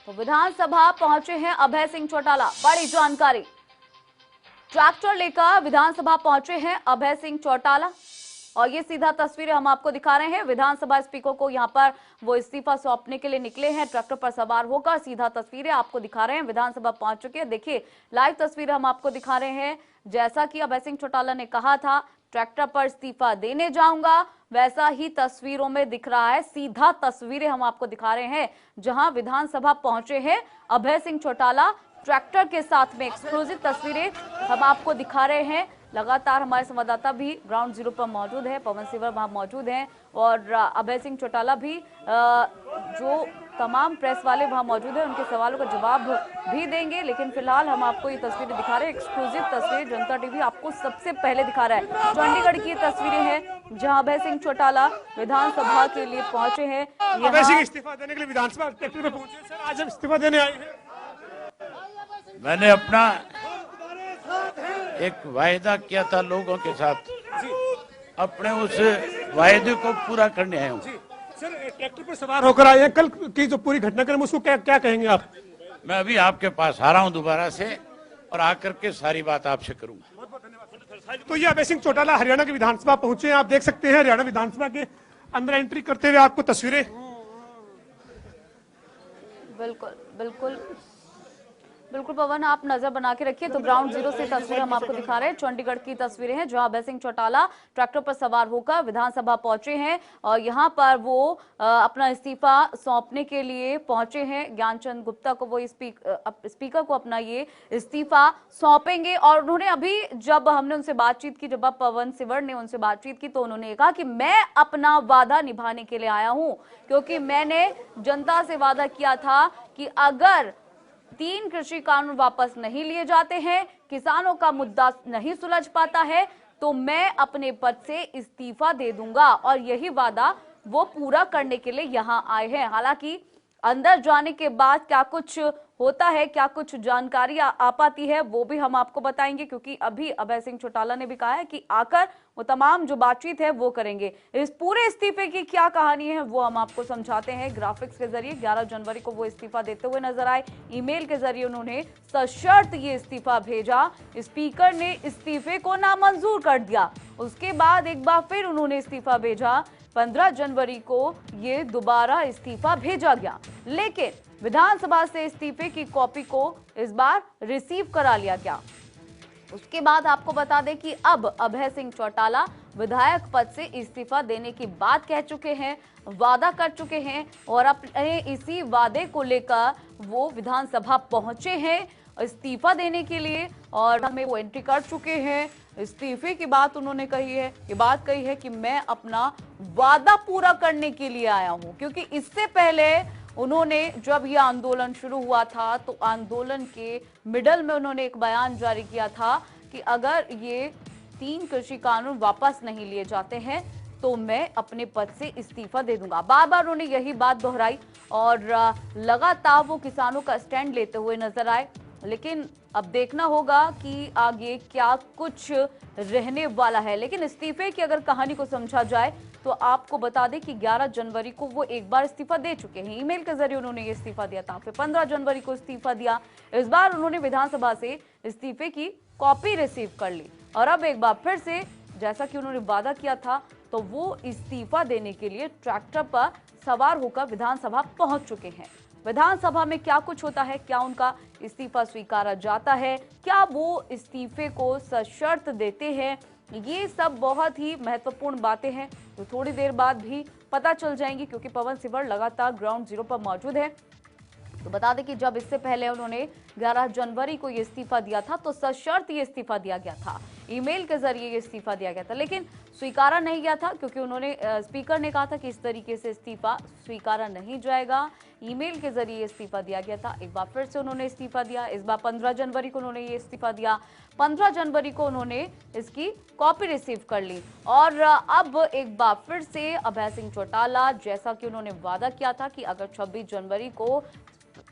तो विधानसभा पहुंचे हैं अभय सिंह चौटाला। बड़ी जानकारी, ट्रैक्टर लेकर विधानसभा पहुंचे हैं अभय सिंह चौटाला और ये सीधा तस्वीरें हम आपको दिखा रहे हैं। विधानसभा स्पीकर को यहां पर वो इस्तीफा सौंपने के लिए निकले हैं, ट्रैक्टर पर सवार होकर। सीधा तस्वीरें आपको दिखा रहे हैं, विधानसभा पहुंच चुके हैं। देखिए लाइव तस्वीरें हम आपको दिखा रहे हैं। जैसा कि अभय सिंह चौटाला ने कहा था ट्रैक्टर पर इस्तीफा देने जाऊंगा, वैसा ही तस्वीरों में दिख रहा है। सीधा तस्वीरें हम आपको दिखा रहे हैं जहां विधानसभा पहुंचे हैं अभय सिंह चौटाला ट्रैक्टर के साथ में। एक्सक्लूसिव तस्वीरें हम आपको दिखा रहे हैं। लगातार हमारे संवाददाता भी ग्राउंड जीरो पर मौजूद है, पवन सिवर वहां मौजूद हैं और अभय सिंह चौटाला भी जो तमाम प्रेस वाले वहां मौजूद हैं उनके सवालों का जवाब भी देंगे। लेकिन फिलहाल हम आपको ये तस्वीरें दिखा रहे हैं, एक्सक्लूसिव तस्वीर जनता टीवी आपको सबसे पहले दिखा रहा है। चंडीगढ़ की तस्वीरें हैं जहां अभय सिंह चौटाला विधानसभा के लिए पहुंचे हैं। अभय सिंह इस्तीफा देने के लिए विधानसभा ट्रैक्टर पे पहुंचे। सर आज हम इस्तीफा देने आए हैं। मैंने अपना एक वायदा किया था लोगों के साथ, अपने उस वायदे को पूरा करने आया हूँ। सर ट्रैक्टर पर सवार होकर आए हैं, कल की जो पूरी घटनाक्रम उसको क्या कहेंगे आप? मैं अभी आपके पास आ रहा हूँ दोबारा से और आकर के सारी बात आपसे करूंगा। बहुत बहुत धन्यवाद। तो ये अभय सिंह चौटाला हरियाणा की विधानसभा पहुंचे हैं। आप देख सकते हैं हरियाणा विधानसभा के अंदर एंट्री करते हुए आपको तस्वीरें। बिल्कुल बिल्कुल बिल्कुल पवन, आप नजर बना के रखिए। तो ग्राउंड जीरो से तस्वीरें हम आपको दिखा रहे हैं। चंडीगढ़ की तस्वीरें हैं जहां अभय सिंह चौटाला ट्रैक्टर पर सवार होकर विधानसभा पहुंचे हैं और यहां पर वो अपना इस्तीफा सौंपने के लिए पहुंचे हैं। ज्ञानचंद गुप्ता को वो स्पीकर को अपना ये इस्तीफा सौंपेंगे। और उन्होंने अभी जब हमने उनसे बातचीत की, जब पवन सिवर ने उनसे बातचीत की, तो उन्होंने कहा कि मैं अपना वादा निभाने के लिए आया हूं, क्योंकि मैंने जनता से वादा किया था कि अगर 3 कृषि कानून वापस नहीं लिए जाते हैं, किसानों का मुद्दा नहीं सुलझ पाता है, तो मैं अपने पद से इस्तीफा दे दूंगा। और यही वादा वो पूरा करने के लिए यहां आए हैं। हालांकि अंदर जाने के बाद क्या कुछ होता है, क्या कुछ जानकारी आ पाती है, वो भी हम आपको बताएंगे, क्योंकि अभी अभय सिंह चौटाला ने भी कहा है कि आकर वो तमाम जो बातचीत है वो करेंगे। इस पूरे इस्तीफे की क्या कहानी है वो हम आपको समझाते हैं ग्राफिक्स के जरिए। 11 जनवरी को वो इस्तीफा देते हुए नजर आए। ईमेल के जरिए उन्होंने सशर्त ये इस्तीफा भेजा। स्पीकर ने इस्तीफे को नामंजूर कर दिया। उसके बाद एक बार फिर उन्होंने इस्तीफा भेजा। 15 जनवरी को ये दोबारा इस्तीफा भेजा गया, लेकिन विधानसभा से इस्तीफे की कॉपी को इस बार रिसीव करा लिया गया। उसके बाद आपको बता दें कि अब अभय सिंह चौटाला विधायक पद से इस्तीफा देने की बात कह चुके हैं, वादा कर चुके हैं और अपने इसी वादे को लेकर वो विधानसभा पहुंचे हैं इस्तीफा देने के लिए और हमें वो एंट्री कर चुके हैं। इस्तीफे की बात उन्होंने कही है, ये बात कही है कि मैं अपना वादा पूरा करने के लिए आया हूं, क्योंकि इससे पहले उन्होंने जब यह आंदोलन शुरू हुआ था तो आंदोलन के मिडल में उन्होंने एक बयान जारी किया था कि अगर ये 3 कृषि कानून वापस नहीं लिए जाते हैं तो मैं अपने पद से इस्तीफा दे दूंगा। बार बार उन्होंने यही बात दोहराई और लगातार वो किसानों का स्टैंड लेते हुए नजर आए। लेकिन अब देखना होगा कि आगे क्या कुछ रहने वाला है। लेकिन इस्तीफे की अगर कहानी को समझा जाए तो आपको बता दें कि 11 जनवरी को वो एक बार इस्तीफा दे चुके हैं। ईमेल के जरिए उन्होंने ये इस्तीफा दिया था, फिर 15 जनवरी को इस्तीफा दिया। इस बार उन्होंने विधानसभा से इस्तीफे की कॉपी रिसीव कर ली और अब एक बार फिर से जैसा कि उन्होंने वादा किया था तो वो इस्तीफा देने के लिए ट्रैक्टर पर सवार होकर विधानसभा पहुंच चुके हैं। विधानसभा में क्या कुछ होता है, क्या उनका इस्तीफा स्वीकारा जाता है, क्या वो इस्तीफे को सशर्त देते हैं, ये सब बहुत ही महत्वपूर्ण बातें हैं तो थोड़ी देर बाद भी पता चल जाएंगी, क्योंकि पवन सिवर लगातार ग्राउंड जीरो पर मौजूद है। तो बता दें कि जब इससे पहले उन्होंने 11 जनवरी को ये इस्तीफा दिया था तो सशर्त ये इस्तीफा दिया गया था, ईमेल के जरिए ये इस्तीफा दिया गया था, लेकिन स्वीकारा नहीं गया था, क्योंकि उन्होंने स्पीकर ने कहा था कि इस तरीके से इस्तीफा स्वीकारा नहीं जाएगा। ईमेल के जरिए इस्तीफा दिया गया था। एक बार फिर से उन्होंने इस्तीफा दिया। इस बार 15 जनवरी को उन्होंने ये इस्तीफा दिया। 15 जनवरी को उन्होंने इसकी कॉपी रिसीव कर ली और अब एक बार फिर से अभय सिंह चौटाला, जैसा कि उन्होंने वादा किया था कि अगर 26 जनवरी को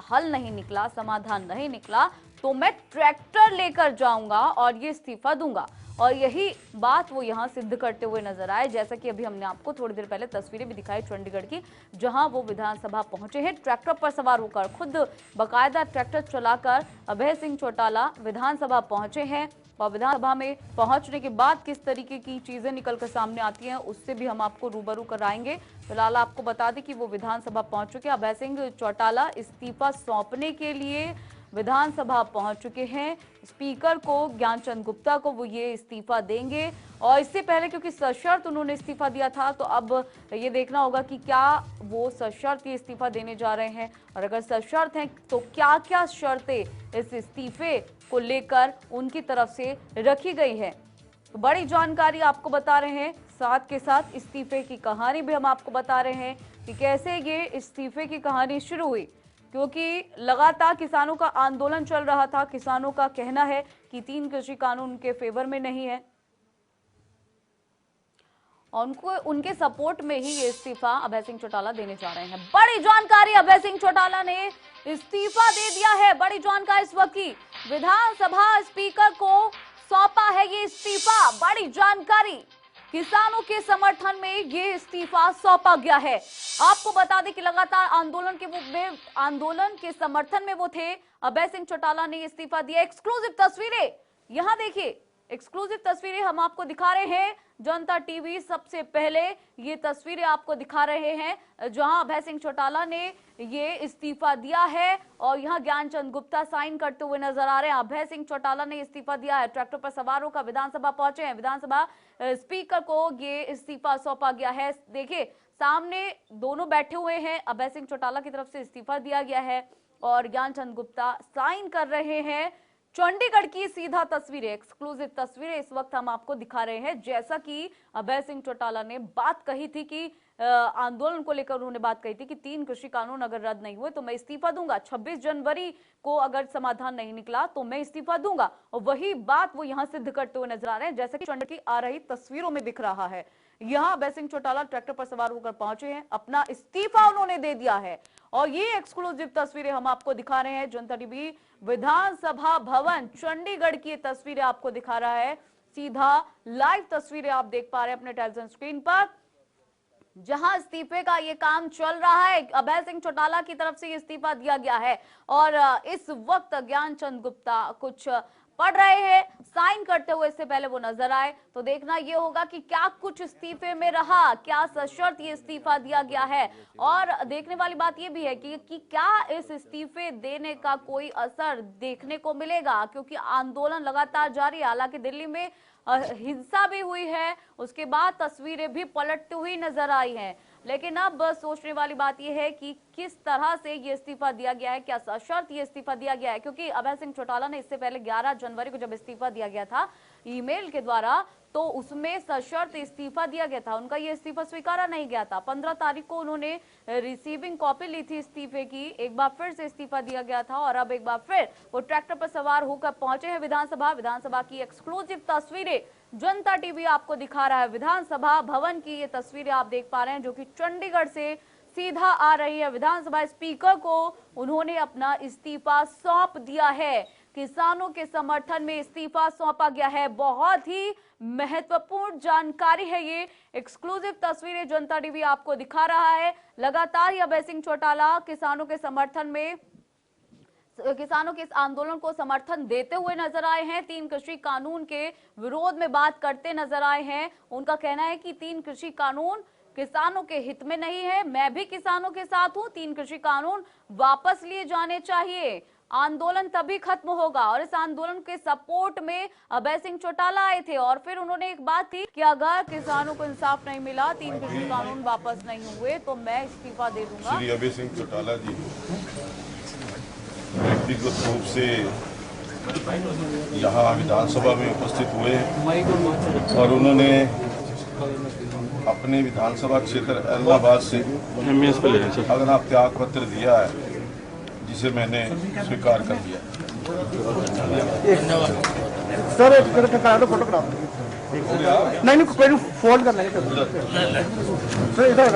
हल नहीं निकला, समाधान नहीं निकला, तो मैं ट्रैक्टर लेकर जाऊंगा और ये इस्तीफा दूंगा। और यही बात वो यहाँ सिद्ध करते हुए नजर आए। जैसा कि अभी हमने आपको थोड़ी देर पहले तस्वीरें भी दिखाई चंडीगढ़ की, जहां वो विधानसभा पहुंचे हैं। ट्रैक्टर पर सवार होकर, खुद बाकायदा ट्रैक्टर चलाकर अभय सिंह चौटाला विधानसभा पहुंचे हैं। और विधानसभा में पहुंचने के बाद किस तरीके की चीजें निकलकर सामने आती हैं, उससे भी हम आपको रूबरू कराएंगे। फिलहाल आपको बता दें कि वो विधानसभा पहुंच चुके हैं। अभय सिंह चौटाला इस्तीफा सौंपने के लिए विधानसभा पहुंच चुके हैं। स्पीकर को, ज्ञानचंद गुप्ता को, वो ये इस्तीफा देंगे। और इससे पहले क्योंकि सशर्त उन्होंने इस्तीफा दिया था, तो अब ये देखना होगा कि क्या वो सशर्त ये इस्तीफा देने जा रहे हैं, और अगर सशर्त हैं तो क्या क्या शर्तें इस इस्तीफे को लेकर उनकी तरफ से रखी गई है। तो बड़ी जानकारी आपको बता रहे हैं, साथ के साथ इस्तीफे की कहानी भी हम आपको बता रहे हैं कि कैसे ये इस्तीफे की कहानी शुरू हुई। क्योंकि लगातार किसानों का आंदोलन चल रहा था। किसानों का कहना है कि 3 कृषि कानून उनके फेवर में नहीं है, और उनको उनके सपोर्ट में ही ये इस्तीफा अभय सिंह चौटाला देने जा रहे हैं। बड़ी जानकारी, अभय सिंह चौटाला ने इस्तीफा दे दिया है। बड़ी जानकारी इस वक्त की, विधानसभा स्पीकर को सौंपा है ये इस्तीफा। बड़ी जानकारी, किसानों के समर्थन में ये इस्तीफा सौंपा गया है। आपको बता दें कि लगातार आंदोलन के समर्थन में वो थे। अभय सिंह चौटाला ने इस्तीफा दिया। एक्सक्लूसिव तस्वीरें यहां देखिए, एक्सक्लूसिव तस्वीरें हम आपको दिखा रहे हैं। जनता टीवी सबसे पहले ये तस्वीरें आपको दिखा रहे हैं, जहां अभय सिंह चौटाला ने ये इस्तीफा दिया है। और यहां ज्ञानचंद गुप्ता साइन करते हुए नजर आ रहे हैं। अभय सिंह चौटाला ने इस्तीफा दिया है। ट्रैक्टर पर सवार होकर विधानसभा पहुंचे हैं। विधानसभा स्पीकर को ये इस्तीफा सौंपा गया है। देखिए, सामने दोनों बैठे हुए हैं। अभय सिंह चौटाला की तरफ से इस्तीफा दिया गया है और ज्ञानचंद गुप्ता साइन कर रहे हैं। चंडीगढ़ की सीधा तस्वीरें, एक्सक्लूसिव तस्वीरें इस वक्त हम आपको दिखा रहे हैं। जैसा कि अभय सिंह चौटाला ने बात कही थी कि आंदोलन को लेकर उन्होंने बात कही थी कि 3 कृषि कानून अगर रद्द नहीं हुए तो मैं इस्तीफा दूंगा। 26 जनवरी को अगर समाधान नहीं निकला तो मैं इस्तीफा दूंगा। और वही बात वो यहां सिद्ध करते हुए नजर आ रहे हैं, जैसा कि चंडीगढ़ की आ रही तस्वीरों में दिख रहा है। यहां अभय सिंह चौटाला ट्रैक्टर पर सवार होकर पहुंचे हैं। अपना इस्तीफा उन्होंने दे दिया है। और ये एक्सक्लूसिव तस्वीरें हम आपको दिखा रहे हैं। जनता टीवी विधानसभा भवन चंडीगढ़ की तस्वीरें आपको दिखा रहा है। सीधा लाइव तस्वीरें आप देख पा रहे हैं अपने टेलीविजन स्क्रीन पर, जहां इस्तीफे का ये काम चल रहा है। अभय सिंह चौटाला की तरफ से ये इस्तीफा दिया गया है और इस वक्त ज्ञानचंद गुप्ता कुछ पढ़ रहे हैं। साइन करते हुए इससे पहले वो नजर आए, तो देखना ये होगा कि क्या कुछ इस्तीफे में रहा, क्या सशर्त ये इस्तीफा दिया गया है। और देखने वाली बात ये भी है कि क्या इस इस्तीफे देने का कोई असर देखने को मिलेगा, क्योंकि आंदोलन लगातार जारी है। हालांकि दिल्ली में हिंसा भी हुई है, उसके बाद तस्वीरें भी पलटती हुई नजर आई हैं। लेकिन अब सोचने वाली बात यह है कि किस तरह से ये इस्तीफा दिया गया है, क्या सशर्त ये इस्तीफा दिया गया है। क्योंकि अभय सिंह चौटाला ने इससे पहले 11 जनवरी को जब इस्तीफा दिया गया था ईमेल के द्वारा, तो उसमें सशर्त इस्तीफा दिया गया था। उनका ये इस्तीफा स्वीकारा नहीं गया था। 15 तारीख को उन्होंने रिसीविंग कॉपी ली थी इस्तीफे की। एक बार फिर से इस्तीफा दिया गया था और अब एक बार फिर वो ट्रैक्टर पर सवार होकर पहुंचे हैं विधानसभा की एक्सक्लूसिव तस्वीरें जनता टीवी आपको दिखा रहा है। विधानसभा भवन की ये तस्वीरें आप देख पा रहे हैं, जो कि चंडीगढ़ से सीधा आ रही है। विधानसभा स्पीकर को उन्होंने अपना इस्तीफा सौंप दिया है। किसानों के समर्थन में इस्तीफा सौंपा गया है। बहुत ही महत्वपूर्ण जानकारी है ये। एक्सक्लूसिव तस्वीरें जनता टीवी आपको दिखा रहा है। लगातार अभय सिंह चौटाला किसानों के समर्थन में, किसानों के इस आंदोलन को समर्थन देते हुए नजर आए हैं। 3 कृषि कानून के विरोध में बात करते नजर आए हैं। उनका कहना है कि 3 कृषि कानून किसानों के हित में नहीं है। मैं भी किसानों के साथ हूं। 3 कृषि कानून वापस लिए जाने चाहिए। आंदोलन तभी खत्म होगा। और इस आंदोलन के सपोर्ट में अभय सिंह चौटाला आए थे। और फिर उन्होंने एक बात थी कि अगर किसानों को इंसाफ नहीं मिला, 3 कृषि कानून वापस नहीं हुए, तो मैं इस्तीफा दे दूंगा। श्री अभय सिंह चौटाला जी व्यक्तिगत रूप से यहाँ विधानसभा में उपस्थित हुए और उन्होंने अपने विधानसभा क्षेत्र इलाहाबाद से अगना त्याग पत्र दिया है, जिसे मैंने स्वीकार कर लिया। सर एक फोटोग्राफ नहीं कोई फोल्ड करना है सर, इधर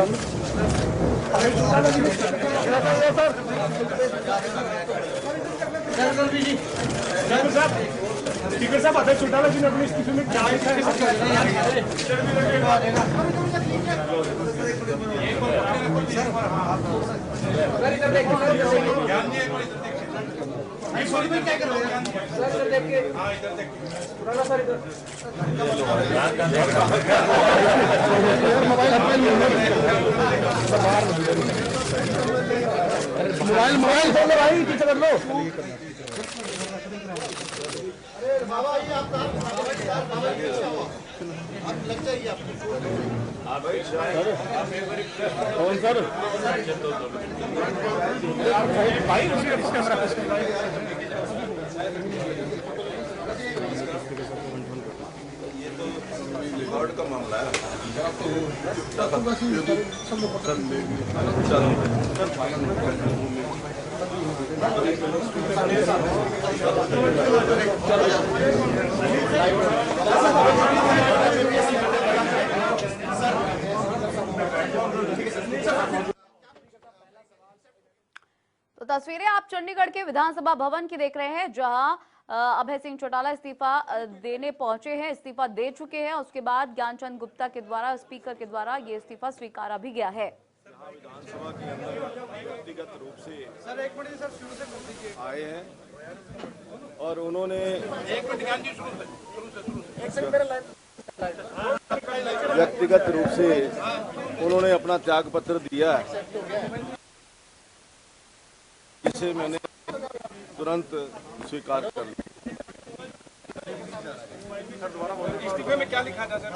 स्पीकर साहब, अभय चौटाला जी ने अपने इस्तीफे में क्या लिखा मोबाइल खोल लो भाई, पीछे कर लो। कौन सर? रिकॉर्ड का मामला है। तो तस्वीरें आप चंडीगढ़ के विधानसभा भवन की देख रहे हैं, जहां अभय सिंह चौटाला इस्तीफा देने पहुंचे हैं, इस्तीफा दे चुके हैं। उसके बाद ज्ञानचंद गुप्ता के द्वारा, स्पीकर के द्वारा ये इस्तीफा स्वीकारा भी गया है। विधानसभा के अंदर व्यक्तिगत रूप से आए हैं और उन्होंने व्यक्तिगत रूप से उन्होंने अपना त्याग पत्र दिया है, जिसे मैंने तुरंत स्वीकार कर लिया। इस्तीफे में क्या लिखा था सर?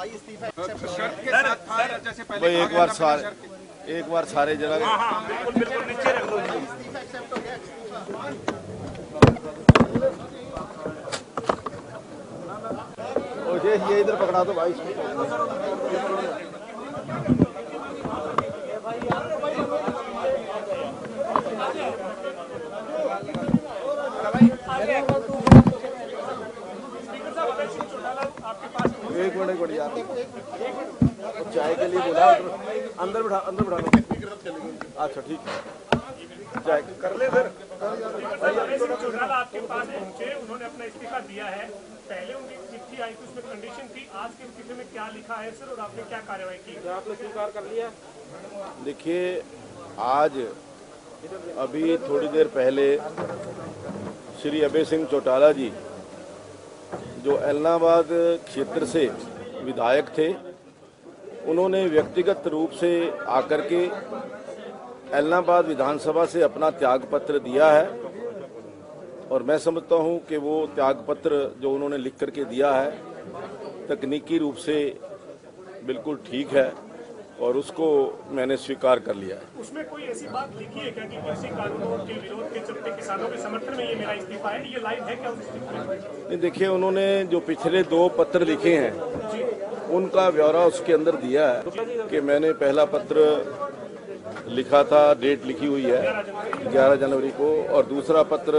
शर्त के साथ था, जैसे पहले भाई एक बार सारे जगह बिल्कुल नीचे रख लो। ये इधर पकड़ा दो भाई। एक मिनट यार, चाय के लिए बोला, अंदर बिठा लो। अच्छा ठीक है, चाय कर ले फिर। चौटाला आपके पास पहुंचे, उन्होंने अपना इस्तीफा दिया है। पहले उनकी चिट्ठी आई थी, उसमें कंडीशन थी। आज के इस्तीफे में क्या लिखा है सर, और आपने क्या कार्रवाई की? आपने स्वीकार कर लिया? देखिए, आज अभी थोड़ी देर पहले श्री अभय सिंह चौटाला जी, जो एलनाबाद क्षेत्र से विधायक थे, उन्होंने व्यक्तिगत रूप से आकर के एलनाबाद विधानसभा से अपना त्याग पत्र दिया है और मैं समझता हूं कि वो त्याग पत्र जो उन्होंने लिख करके दिया है तकनीकी रूप से बिल्कुल ठीक है और उसको मैंने स्वीकार कर लिया है। उसमें कोई ऐसी बात लिखी है क्या कि कृषि कानूनों के विरोध के चलते किसानों के समर्थन में ये मेरा इस्तीफा है, ये लाइन है क्या उस इस्तीफे में? नहीं, देखिए, उन्होंने जो पिछले 2 पत्र लिखे हैं उनका ब्यौरा उसके अंदर दिया है कि मैंने पहला पत्र लिखा था, डेट लिखी हुई है 11 जनवरी को, और दूसरा पत्र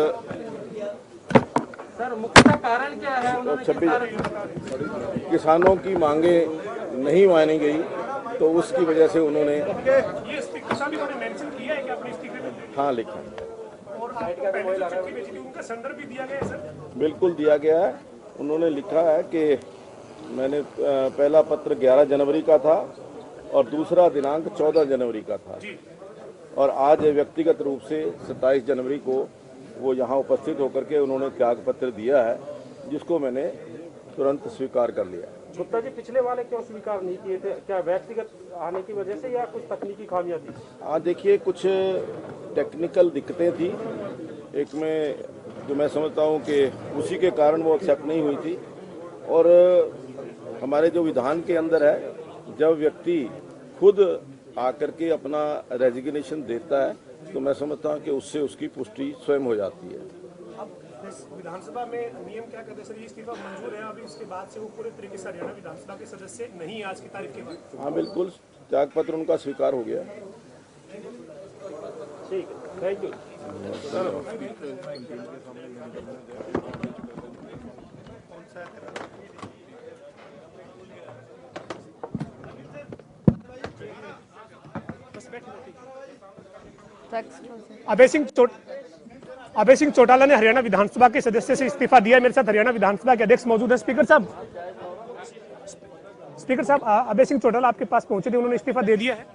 सर मुख्य कारण क्या है? 26 किसानों की मांगे नहीं मानी गई तो उसकी वजह से उन्होंने ये स्पीकर साहब इन्होंने मेंशन किया है कि अपने इस्तीफे में? हाँ, लिखा। और आपको पहले जो चिट्ठी भेजी थी उनका संदर्भ भी दिया गया है सर? बिल्कुल दिया गया है। उन्होंने लिखा है कि मैंने पहला पत्र 11 जनवरी का था और दूसरा दिनांक 14 जनवरी का था और आज व्यक्तिगत रूप से 27 जनवरी को वो यहाँ उपस्थित होकर के उन्होंने त्याग पत्र दिया है, जिसको मैंने तुरंत स्वीकार कर लिया। गुप्ता जी, पिछले वाले क्यों स्वीकार नहीं किए थे? क्या व्यक्तिगत आने की वजह से या कुछ तकनीकी खामियां थी? हाँ, देखिए, कुछ टेक्निकल दिक्कतें थी एक में, जो मैं समझता हूँ कि उसी के कारण वो एक्सेप्ट नहीं हुई थी। और हमारे जो विधान के अंदर है, जब व्यक्ति खुद आकर के अपना रेजिग्नेशन देता है तो मैं समझता हूँ कि उससे उसकी पुष्टि स्वयं हो जाती है। विधानसभा में नियम क्या कहते हैं सर, ये इस्तीफा मंजूर है अभी, उसके बाद से वो पूरे तरीके से हरियाणा विधानसभा के सदस्य नहीं है आज की तारीख के बाद? हाँ, बिल्कुल, त्याग पत्र उनका स्वीकार हो गया। ठीक है, थैंक यू। बस बैठे अभय सिंह चौटाला ने हरियाणा विधानसभा के सदस्य से इस्तीफा दिया। मेरे साथ हरियाणा विधानसभा के अध्यक्ष मौजूद हैं। स्पीकर साहब, अभय सिंह चौटाला आपके पास पहुंचे थे, उन्होंने इस्तीफा दे दिया है?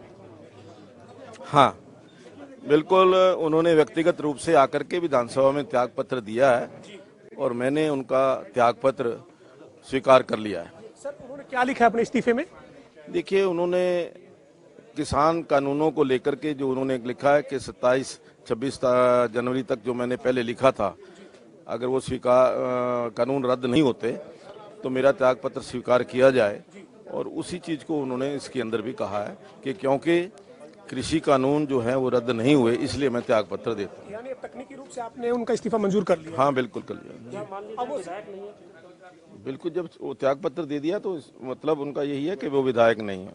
हाँ, बिल्कुल, उन्होंने व्यक्तिगत रूप से आकर के विधानसभा में त्याग पत्र दिया है और मैंने उनका त्याग पत्र स्वीकार कर लिया है। सर, उन्होंने क्या लिखा है अपने इस्तीफे में? देखिए, उन्होंने किसान कानूनों को लेकर के जो उन्होंने लिखा है कि 27-26 जनवरी तक जो मैंने पहले लिखा था, अगर वो कानून रद्द नहीं होते तो मेरा त्याग पत्र स्वीकार किया जाए। और उसी चीज को उन्होंने इसके अंदर भी कहा है कि क्योंकि कृषि कानून जो है वो रद्द नहीं हुए, इसलिए मैं त्याग पत्र देता हूँ। यानी तकनीकी रूप से आपने उनका इस्तीफा मंजूर कर लिया? हाँ, बिल्कुल कर लिया। अब वो विधायक नहीं है? बिल्कुल, जब वो त्याग पत्र दे दिया तो मतलब उनका यही है कि वो विधायक नहीं है।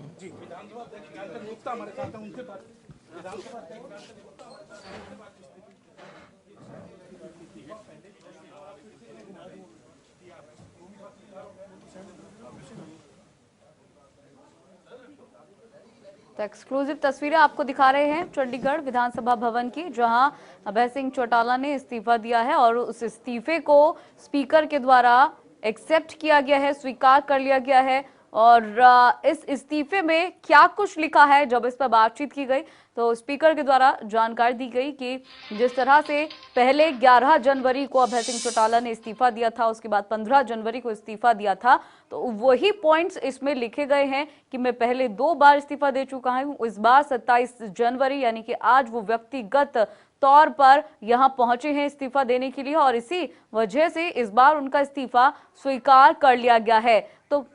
तो एक्सक्लूसिव तस्वीरें आपको दिखा रहे हैं चंडीगढ़ विधानसभा भवन की, जहां अभय सिंह चौटाला ने इस्तीफा दिया है और उस इस्तीफे को स्पीकर के द्वारा एक्सेप्ट किया गया है, स्वीकार कर लिया गया है। और इस इस्तीफे में क्या कुछ लिखा है, जब इस पर बातचीत की गई तो स्पीकर के द्वारा जानकारी दी गई कि जिस तरह से पहले 11 जनवरी को अभय सिंह चौटाला ने इस्तीफा दिया था, उसके बाद 15 जनवरी को इस्तीफा दिया था, तो वही पॉइंट्स इसमें लिखे गए हैं कि मैं पहले 2 बार इस्तीफा दे चुका हूं। इस बार 27 जनवरी यानी कि आज वो व्यक्तिगत तौर पर यहां पहुंचे हैं इस्तीफा देने के लिए और इसी वजह से इस बार उनका इस्तीफा स्वीकार कर लिया गया है। तो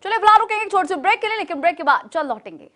चलिए फिलहाल रुकेंगे छोटे से ब्रेक के लिए, लेकिन ब्रेक के बाद चल लौटेंगे।